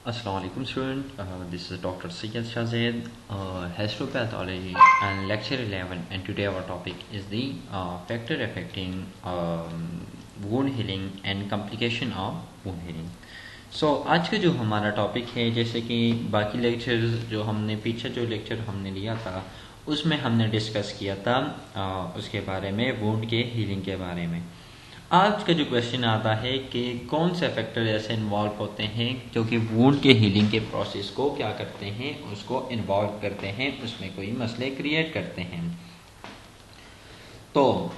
Assalamu alaikum student, this is Dr. Syed Shahzad, histopathology and lecture 11, and today our topic is the factor affecting wound healing and complication of wound healing. So आज का जो हमारा topic है, जैसे कि बाकी lectures जो हमने पीछे जो लेक्चर हमने लिया था उसमें हमने डिस्कस किया था उसके बारे में, वुंड के हीलिंग के बारे में। आज का जो क्वेश्चन आता है कि कौन से फैक्टर ऐसे इन्वॉल्व होते हैं जो कि वुंड के हीलिंग के प्रोसेस को क्या करते हैं, उसको इन्वॉल्व करते हैं, उसमें कोई मसले क्रिएट करते हैं। तो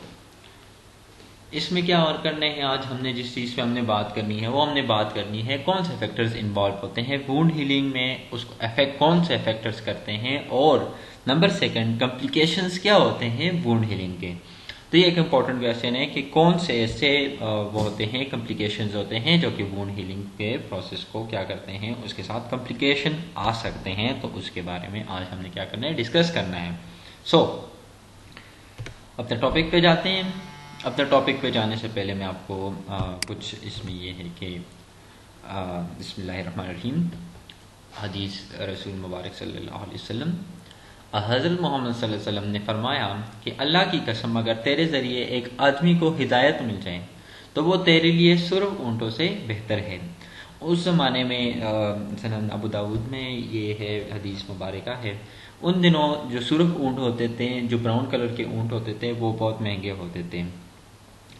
इसमें क्या और करने हैं, आज हमने जिस चीज़ पे हमने बात करनी है वो हमने बात करनी है कौन से फैक्टर्स इन्वॉल्व होते हैं वुंड हीलिंग में, उसको अफेक्ट कौन से फैक्टर्स करते हैं, और नंबर सेकंड कॉम्प्लिकेशंस क्या होते हैं वुंड हीलिंग के। तो ये एक इम्पॉर्टेंट क्वेश्चन है कि कौन से ऐसे वो होते हैं, कॉम्प्लिकेशंस होते हैं जो कि वुंड हीलिंग के प्रोसेस को क्या करते हैं, उसके साथ कॉम्प्लिकेशन आ सकते हैं। तो उसके बारे में आज हमने क्या करना है, डिस्कस करना है। सो अपने टॉपिक पे जाते हैं। अपने टॉपिक पे जाने से पहले मैं आपको कुछ इसमें ये है कि बिस्मिल्लाहिर्रहमानिर्रहीम, हदीस रसूल मुबारक सल्लल्लाहु अलैहि वसल्लम, हज़रत मोहम्मद सल्लल्लाहु अलैहि वसल्लम ने फरमाया कि अल्लाह की कसम अगर तेरे ज़रिए एक आदमी को हिदायत मिल जाए तो वो तेरे लिए सुर्ख ऊँटों से बेहतर है। उस ज़माने में सनन अबू दाऊद में ये है, हदीस मुबारका है। उन दिनों जो सुर्ख ऊँट होते थे, जो ब्राउन कलर के ऊँट होते थे, वो बहुत महंगे होते थे।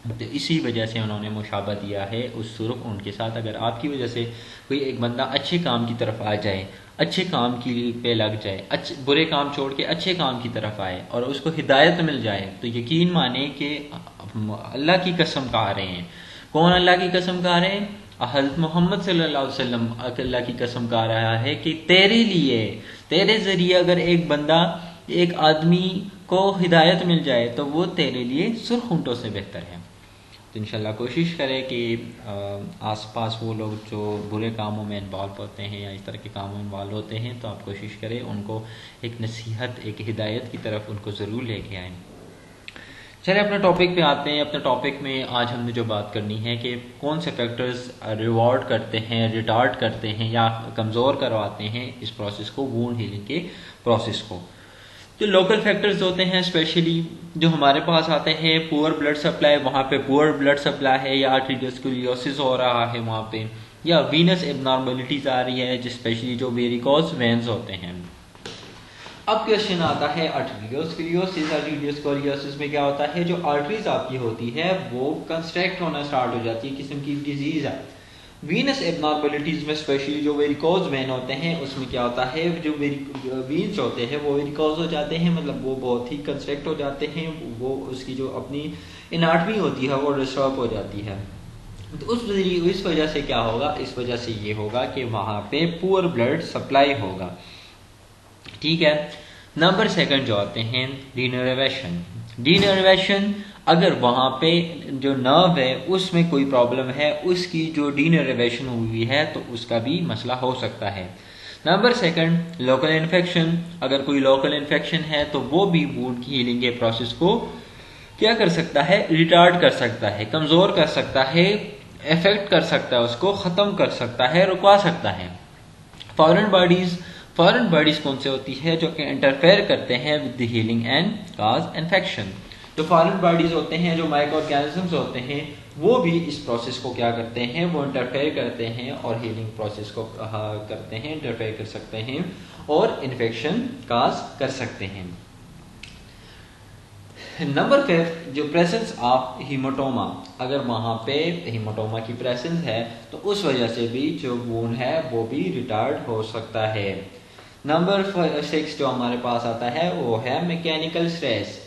तो इसी वजह से उन्होंने मुशाबा दिया है उस सुर्ख ऊँट के साथ। अगर आपकी वजह से कोई एक बंदा अच्छे काम की तरफ आ जाए, अच्छे काम की पे लग जाए, अच्छे बुरे काम छोड़ के अच्छे काम की तरफ आए और उसको हिदायत मिल जाए, तो यकीन माने कि अल्लाह की कसम खा रहे हैं। कौन अल्लाह की कसम खा रहे हैं? हज़रत मोहम्मद सल्लल्लाहु अलैहि वसल्लम अल्लाह की कसम खा रहा है कि तेरे लिए, तेरे ज़रिए अगर एक बंदा, एक आदमी को हिदायत मिल जाए तो वो तेरे लिए सुर्ख ऊँटों से बेहतर है। तो इंशाल्लाह कोशिश करें कि आसपास वो लोग जो बुरे कामों में इन्वॉल्व होते हैं या इस तरह के कामों में इन्वॉल्व होते हैं, तो आप कोशिश करें उनको एक नसीहत, एक हिदायत की तरफ उनको ज़रूर लेके आएँ। चलिए अपने टॉपिक पे आते हैं। अपने टॉपिक में आज हमने जो बात करनी है कि कौन से फैक्टर्स रिवॉर्ड करते हैं, रिटार्ड करते हैं या कमज़ोर करवाते हैं इस प्रोसेस को, वुंड हीलिंग के प्रोसेस को। जो लोकल फैक्टर्स होते हैं, स्पेशली जो हमारे पास आते हैं, पुअर ब्लड सप्लाई, वहाँ पे पुअर ब्लड सप्लाई है या आर्टेरियोस्क्लेरोसिस हो रहा है वहाँ पे, या वीनस एबनॉर्मलिटीज आ रही है, स्पेशली जो वेरिकोज वेन्स होते हैं। अब क्वेश्चन आता है आर्टेरियोस्क्लेरोसिस। आर्टेरियोस्क्लेरोसिस में क्या होता है, जो आर्टरीज आपकी होती है वो कंस्ट्रक्ट होना स्टार्ट हो जाती है, किस्म की डिजीज है। वीनस एबनॉर्मलिटीज में स्पेशली जो वेरिकोज वेन होते हैं उसमें क्या होता है, जो वीन्स होते हैं वो वेरिकोज हो जाते हैं, मतलब वो बहुत ही कंस्ट्रक्ट हो जाते हैं, वो उसकी जो अपनी एनाटमी होती है वो डिस्टर्ब हो जाती है। तो इस वजह से क्या होगा, इस वजह से ये होगा कि वहाँ पे पुअर ब्लड सप्लाई होगा। ठीक है। नंबर सेकंड जो आते हैं डीनर्वेशन। डीनर्वेशन, अगर वहाँ पे जो नर्व है उसमें कोई प्रॉब्लम है, उसकी जो डीनर्वेशन हुई है तो उसका भी मसला हो सकता है। Number second local infection. अगर कोई लोकल इन्फेक्शन है तो वो भी वुंड की हीलिंग के प्रोसेस को क्या कर सकता है, रिटार्ड कर सकता है, कमज़ोर कर सकता है, इफेक्ट कर सकता है, उसको ख़त्म कर सकता है, रुकवा सकता है। फॉरेन बॉडीज, फॉरेन बॉडीज कौन से होती है जो कि इंटरफेयर करते हैं with the healing and cause infection. जो फॉरेन बॉडीज होते हैं, जो माइक्रो ऑर्गेनिजम्स होते हैं, वो भी इस प्रोसेस को क्या करते हैं, वो इंटरफेयर करते हैं और हीलिंग प्रोसेस को करते हैं, इंटरफेयर कर सकते हैं और इन्फेक्शन काज कर सकते हैं। नंबर 5 जो प्रेजेंस ऑफ हीमोटोमा। अगर वहाँ पे हीमोटोमा की प्रेजेंस है तो उस वजह से भी जो वुंड है वो भी रिटार्ड हो सकता है। नंबर 6 जो हमारे पास आता है वो है मैकेनिकल स्ट्रेस।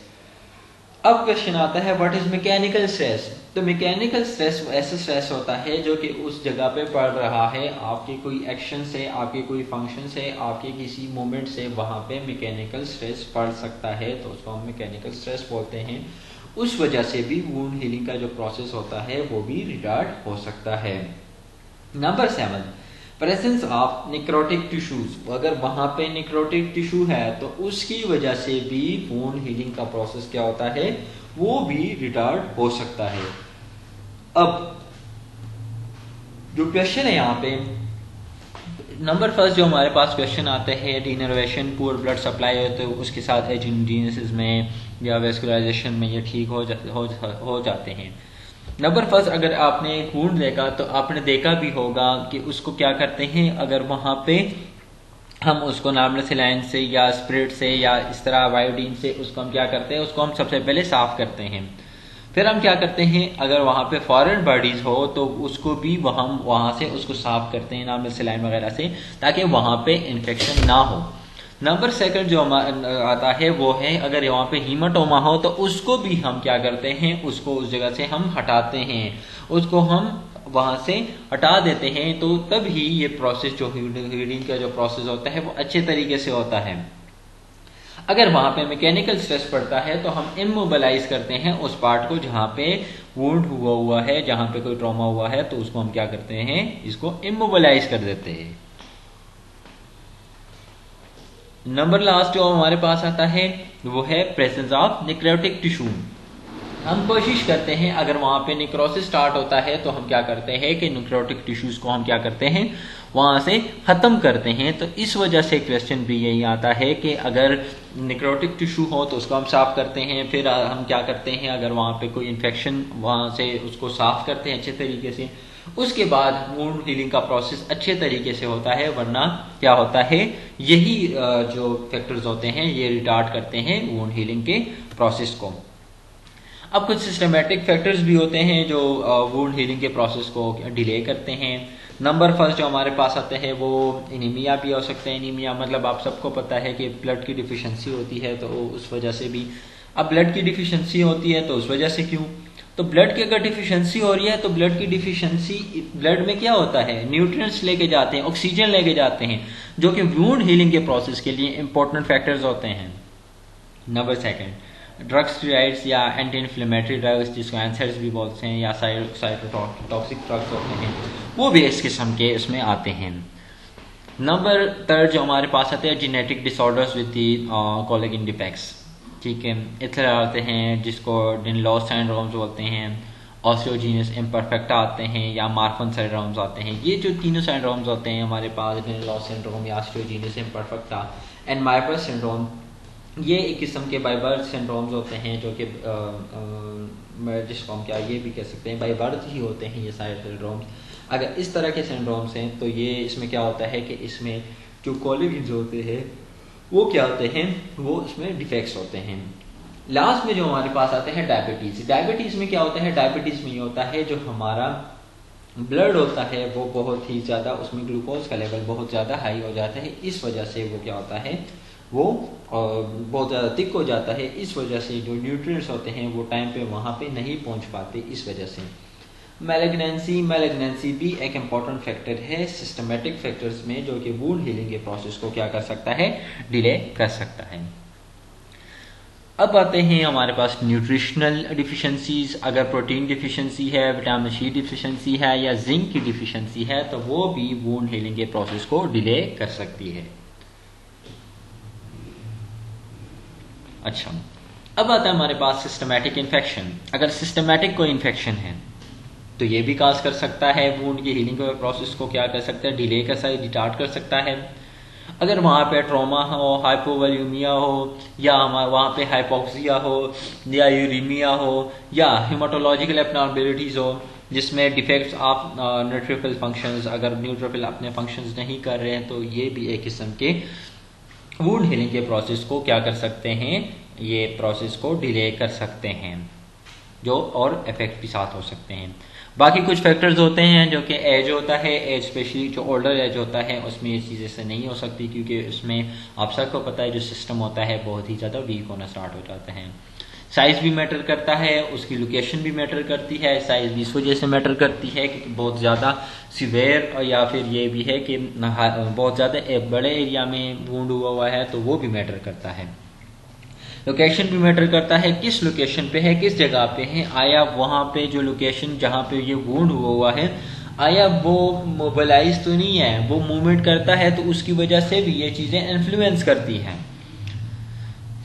अब क्वेश्चन आता है व्हाट इज मैकेनिकल स्ट्रेस। तो मैकेनिकल स्ट्रेस ऐसा स्ट्रेस होता है जो कि उस जगह पे पड़ रहा है, आपके कोई एक्शन से, आपके कोई फंक्शन से, आपके किसी मूवमेंट से वहाँ पे मैकेनिकल स्ट्रेस पड़ सकता है, तो उसको हम मैकेनिकल स्ट्रेस बोलते हैं। उस वजह से भी वुंड हीलिंग का जो प्रोसेस होता है वो भी रिटार्ड हो सकता है। Number 7 presence of necrotic tissues. अगर वहाँ पे निक्रोटिक टिश्यू है तो उसकी वजह से भी वुंड हीलिंग का प्रोसेस क्या होता है, वो भी रिटार्ड हो सकता है। अब जो क्वेश्चन है यहाँ पे, नंबर फर्स्ट जो हमारे पास क्वेश्चन आते हैं, डीनर्वेशन, पुअर ब्लड सप्लाई है तो उसके साथ एंजियोजेनेसिस में या वेस्कुलराइजेशन में ये ठीक हो जाते हैं। नंबर फर्स्ट अगर आपने एक वुंड देखा तो आपने देखा भी होगा कि उसको क्या करते हैं, अगर वहां पे हम उसको नॉर्मल सलाइन से या स्पिरिट से या इस तरह आयोडीन से उसको हम क्या करते हैं, उसको हम सबसे पहले साफ करते हैं। फिर हम क्या करते हैं, अगर वहां पे फॉरेन बॉडीज हो तो उसको भी हम वहां से उसको साफ करते हैं नॉर्मल सलाइन वगैरह से, ताकि वहां पे इन्फेक्शन ना हो। नंबर सेकंड जो आता है वो है, अगर वहां पे हीमाटोमा हो तो उसको भी हम क्या करते हैं, उसको उस जगह से हम हटाते हैं, उसको हम वहां से हटा देते हैं। तो तब ही ये प्रोसेस जो हीलिंग का जो प्रोसेस होता है वो अच्छे तरीके से होता है। अगर वहां पे मैकेनिकल स्ट्रेस पड़ता है तो हम इमोबिलाइज करते हैं उस पार्ट को जहां पे वुंड हुआ है, जहां पे कोई ट्रॉमा हुआ है, तो उसको हम क्या करते हैं, इसको इमोबिलाइज कर देते हैं। नंबर लास्ट जो हमारे पास आता है वो है प्रेजेंस ऑफ नेक्रोटिक टिश्यू। हम कोशिश करते हैं अगर वहां पे निक्रोसिस स्टार्ट होता है तो हम क्या करते हैं कि नेक्रोटिक टिश्यूज को हम क्या करते हैं, वहां से खत्म करते हैं। तो इस वजह से क्वेश्चन भी यही आता है कि अगर नेक्रोटिक टिश्यू हो तो उसको हम साफ करते हैं। फिर हम क्या करते हैं, अगर वहां पे कोई इन्फेक्शन वहां से उसको साफ करते हैं अच्छे तरीके से, उसके बाद वुंड हीलिंग का प्रोसेस अच्छे तरीके से होता है। वरना क्या होता है, यही जो फैक्टर्स होते हैं ये रिटार्ड करते हैं वुंड हीलिंग के प्रोसेस को। अब कुछ सिस्टमेटिक फैक्टर्स भी होते हैं जो वुंड हीलिंग के प्रोसेस को डिले करते हैं। नंबर फर्स्ट जो हमारे पास आते हैं वो एनीमिया भी हो सकते हैं। एनीमिया मतलब आप सबको पता है कि ब्लड की डिफिशिएंसी होती है, तो उस वजह से भी। अब ब्लड की डिफिशिएंसी होती है तो उस वजह से क्यों, तो ब्लड की अगर डिफिशिएंसी हो रही है तो ब्लड की डिफिशिएंसी, ब्लड में क्या होता है, न्यूट्रिएंट्स लेके जाते हैं, ऑक्सीजन लेके जाते हैं, जो कि वुंड हीलिंग के प्रोसेस के लिए इंपॉर्टेंट फैक्टर्स होते हैं। नंबर सेकंड, ड्रग्स, स्टेरॉइड्स या एंटी इन्फ्लेमेटरी ड्रग्स जिसको एंसर्स भी बोलते हैं या साइटोटॉक्सिक ड्रग्स होते हैं, वो भी इस किस्म के इसमें आते हैं। नंबर थर्ड जो हमारे पास आते हैं genetic disorders with the collagen defects, ठीक है, इस तरह आते हैं जिसको डिनलॉस सिंड्रोम्स बोलते हैं, ऑस्टियोजीनियस इम्परफेक्टा आते हैं या मार्फन सिंड्रोम्स आते हैं। ये जो तीनों सिंड्रोम्स होते हैं हमारे पास, डिनलॉस सिंड्रोम या ऑस्टियोजीनियस इम्परफेक्टा एंड मार्फन सिंड्रोम, ये एक किस्म के बाय बर्थ सिंड्रोम्स होते हैं जो कि जिसको हम क्या ये भी कह सकते हैं बाय बर्थ ही होते हैं ये सारे सिंड्रोम्स। अगर इस तरह के सिंड्रोम्स हैं तो ये इसमें क्या होता है कि इसमें जो कोलेजन्स होते हैं वो क्या होते हैं, वो इसमें डिफेक्ट्स होते हैं। लास्ट में जो हमारे पास आते हैं डायबिटीज। डायबिटीज में क्या होता है, डायबिटीज में ये होता है जो हमारा ब्लड होता है वो बहुत ही ज्यादा, उसमें ग्लूकोज का लेवल बहुत ज्यादा हाई हो जाता है। इस वजह से वो क्या होता है, वो बहुत ज़्यादा थिक हो जाता है। इस वजह से जो न्यूट्रिएंट्स होते हैं वो टाइम पे वहाँ पे नहीं पहुँच पाते। इस वजह से मैलिग्नेंसी भी एक इम्पॉर्टेंट फैक्टर है सिस्टमेटिक फैक्टर्स में, जो कि वुंड हीलिंग के प्रोसेस को क्या कर सकता है, डिले कर सकता है। अब आते हैं हमारे पास न्यूट्रिशनल डिफिशिएंसीज। अगर प्रोटीन डिफिशिएंसी है, विटामिन सी डिफिशिएंसी है या जिंक की डिफिशिएंसी है तो वो भी वुंड हीलिंग के प्रोसेस को डिले कर सकती है। अच्छा, अब आता है हमारे पास सिस्टमैटिक इन्फेक्शन। अगर सिस्टमैटिक कोई इन्फेक्शन है तो ये भी काज कर सकता है वुंड की हीलिंग के प्रोसेस को क्या कर सकता है, डिले कर सकता है, रिटार्ड कर सकता है। अगर वहाँ पे ट्रॉमा हो, हाइपोवोल्यूमिया हो या वहाँ पे हाइपोक्सिया हो या यूरीमिया हो या हेमाटोलॉजिकल एब्नॉर्मलिटीज हो जिसमें डिफेक्ट्स ऑफ न्यूट्रोफिल फंक्शंस, अगर न्यूट्रोफिल अपने फंक्शंस नहीं कर रहे हैं तो ये भी एक किस्म के वुंड हीलिंग के प्रोसेस को क्या कर सकते हैं, ये प्रोसेस को डिले कर सकते हैं, जो और इफेक्ट भी साथ हो सकते हैं। बाकी कुछ फैक्टर्स होते हैं जो कि एज होता है, एज स्पेशली जो ओल्डर एज होता है उसमें ये चीज़ें से नहीं हो सकती, क्योंकि उसमें आप सबको पता है जो सिस्टम होता है बहुत ही ज़्यादा वीक होना स्टार्ट हो जाते हैं। साइज भी मैटर करता है, उसकी लोकेशन भी मैटर करती है। साइज भी इस वजह से मैटर करती है कि बहुत ज़्यादा सिवियर या फिर ये भी है कि बहुत ज़्यादा बड़े एरिया में वुंड हुआ है तो वो भी मैटर करता है। लोकेशन भी मैटर करता है, किस लोकेशन पे है, किस जगह पे है, आया वहाँ पे जो लोकेशन जहाँ पे ये वुंड हुआ है आया वो मोबिलाइज तो नहीं है, वो मूवमेंट करता है, तो उसकी वजह से भी ये चीज़ें इन्फ्लुएंस करती हैं।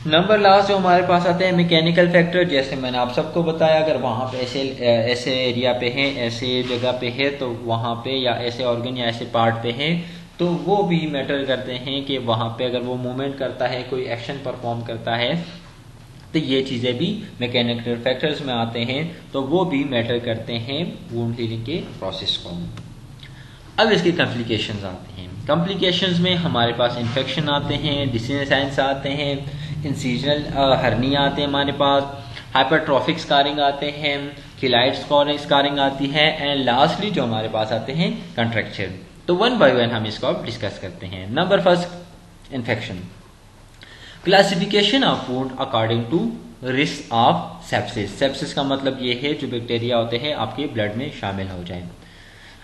नंबर लास्ट जो हमारे पास आते हैं मैकेनिकल फैक्टर, जैसे मैंने आप सबको बताया अगर वहाँ पे ऐसे एरिया पे है, ऐसे जगह पे है तो वहाँ पे या ऐसे ऑर्गन या ऐसे पार्ट पे है तो वो भी मैटर करते हैं कि वहाँ पे अगर वो मूवमेंट करता है, कोई एक्शन परफॉर्म करता है, तो ये चीज़ें भी मैकेनिकल फैक्टर्स में आते हैं, तो वो भी मैटर करते हैं वुंड हीलिंग के प्रोसेस को। अब इसके कॉम्प्लिकेशंस आते हैं। कॉम्प्लिकेशंस में हमारे पास इन्फेक्शन आते हैं, डिसीनेसाइंस आते हैं, इंसिजनल हर्निया आते हैं हमारे पास, हाइपरट्रॉफिक स्कारिंग आते हैं, किलाइट स्कारिंग आती है, एंड लास्टली जो हमारे पास आते हैं कंट्रैक्चर। तो वन बाय वन हम इसको अब डिस्कस करते हैं। Number first, infection. Classification of wound according to risk of sepsis. Sepsis का मतलब ये है जो बैक्टीरिया होते हैं आपके ब्लड में शामिल हो जाए।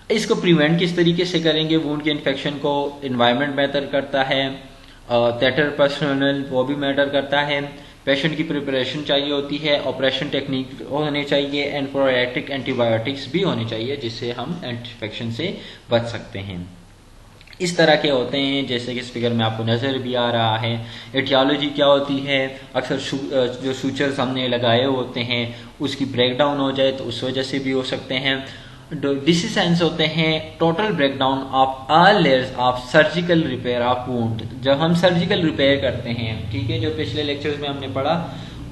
इसको प्रिवेंट किस तरीके से करेंगे वुंड के इन्फेक्शन को? एनवायरनमेंट मैटर करता है, थिएटर पर्सनल वो भी मैटर करता है, पेशेंट की प्रिपरेशन चाहिए होती है, ऑपरेशन टेक्निक होने चाहिए, एंड प्रोफिलैक्टिक एंटीबायोटिक्स भी होने चाहिए जिससे हम इन्फेक्शन से बच सकते हैं। इस तरह के होते हैं जैसे कि इस फिगर में आपको नज़र भी आ रहा है। एटियोलॉजी क्या होती है? अक्सर जो सूचर्स हमने लगाए होते हैं उसकी ब्रेकडाउन हो जाए तो उस वजह से भी हो सकते हैं। डिसीसेंस होते हैं total breakdown of all layers of surgical repair of wound. जब हम सर्जिकल रिपेयर करते हैं, ठीक है, जो पिछले लेक्चर्स में हमने पढ़ा,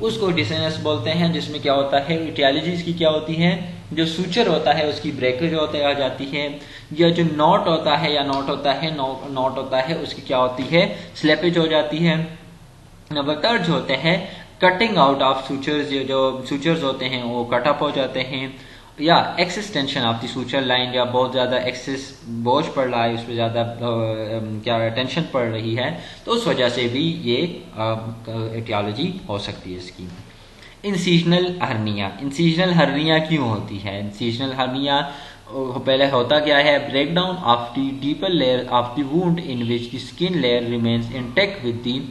उसको डिसेंस बोलते हैं, जिसमें क्या होता है, एटियोलॉजीज की क्या होती है, जो सूचर होता है उसकी ब्रेकेज होते आ जाती है, या जो नॉट होता है नॉट होता है उसकी क्या होती है, स्लेपेज हो जाती है। नंबर थर्ड जो होते हैं कटिंग आउट ऑफ सूचर्स, जो सूचर्स होते हैं वो कटअप हो जाते हैं, या excess tension of the suture line, या बहुत ज़्यादा एक्सेस बोझ पड़ रहा है, उस पर ज़्यादा क्या टेंशन पड़ रही है, तो उस वजह से भी ये एटियोलॉजी हो सकती है इसकी। Incisional hernia. इंसिजनल हर्निया क्यों होती है? इंसिजनल हर्निया पहले होता क्या है, breakdown of the deeper layer of the wound in which the skin layer remains intact with the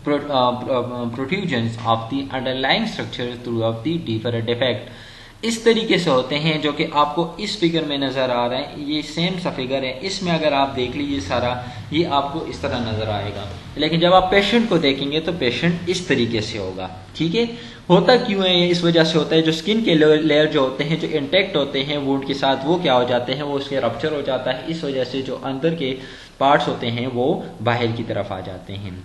protrusions of the underlying structure through of the deeper defect. इस तरीके से होते हैं जो कि आपको इस फिगर में नजर आ रहा है। ये सेम सा फिगर है, इसमें अगर आप देख लीजिए सारा, ये आपको इस तरह नजर आएगा, लेकिन जब आप पेशेंट को देखेंगे तो पेशेंट इस तरीके से होगा। ठीक है, होता क्यों है? इस वजह से होता है जो स्किन के लेयर जो होते हैं, जो इंटैक्ट होते हैं वुंड के साथ, वो क्या हो जाते हैं, वो उसके रप्चर हो जाता है। इस वजह से जो अंदर के पार्ट्स होते हैं वो बाहर की तरफ आ जाते हैं।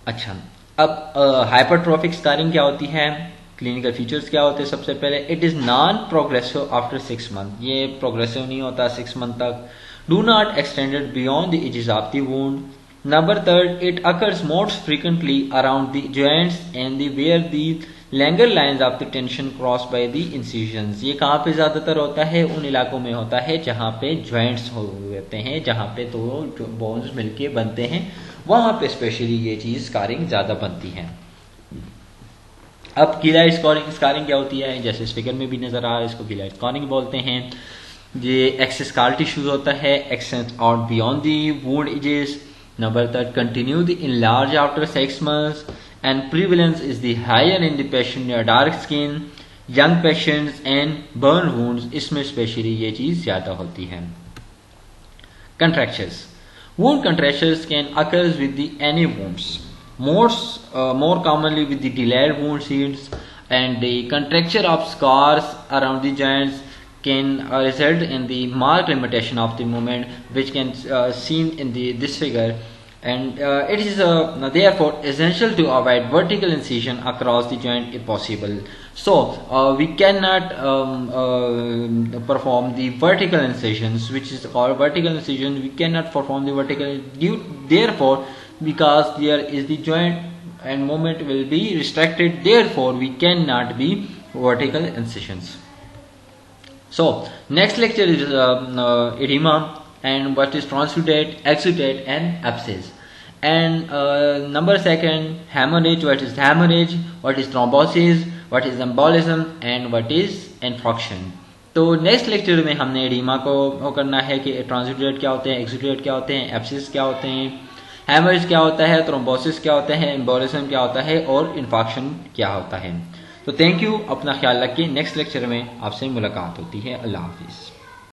अच्छा, अब हाइपरट्रॉफिक स्कारिंग क्या होती है, क्लिनिकल फीचर्स क्या होते हैं? सबसे पहले, it is non progressive after 6 month. ये प्रोग्रेसिव नहीं होता 6 मंथ तक। Do not extended beyond the edges of the wound. Number third, it occurs most frequently around the joints and the where the Langer lines of the tension cross by the incisions. ये कहाँ पे ज्यादातर होता है? उन इलाकों में होता है जहाँ पे जॉइंट्स होते हैं, जहाँ पे तो बोन्स मिलके बनते हैं, वहां पे स्पेशली ये चीज स्कारिंग ज्यादा बनती है। अब कीलाइट स्कारिंग क्या होती है? जैसे इस फिगर में भी नजर आ रहा है, इसको कीलाइट स्कारिंग बोलते हैं। ये एक्सेस स्कार टिश्यूज होता है, extend out beyond the wound edges. Number third, continue the enlarge after 6 months and prevalence is the higher in the patient dark skin, young patients and burn wounds, इसमें specially ये चीज ज्यादा होती है। Contractures. Wound contractures can occurs with the any wounds, more commonly with the delayed wound heals, and the contracture of scars around the joints can result in the marked limitation of the movement, which can seen in this figure, and it is therefore essential to avoid vertical incision across the joint if possible. So we cannot perform the vertical incisions, which is called vertical incision. We cannot perform the vertical therefore, because there is the joint and movement will be restricted, therefore we cannot be vertical incisions. So next lecture is edema and what is transudate, exudate and abscess, and number second, hemorrhage, what is hemorrhage, what is thrombosis, what is embolism and what is infarction. तो next lecture में हमने oedema को करना है कि transudate क्या होते हैं, एक्सुडेट क्या होते हैं, एब्सिस क्या होते हैं, हेमरेज क्या होता है, थ्रोम्बोसिस क्या होता है, एम्बोलिज्म क्या होता है और इन्फेक्शन क्या होता है। तो थैंक यू, अपना ख्याल रखिए। नेक्स्ट लेक्चर में आपसे मुलाकात होती है। अल्लाह हाफिज़।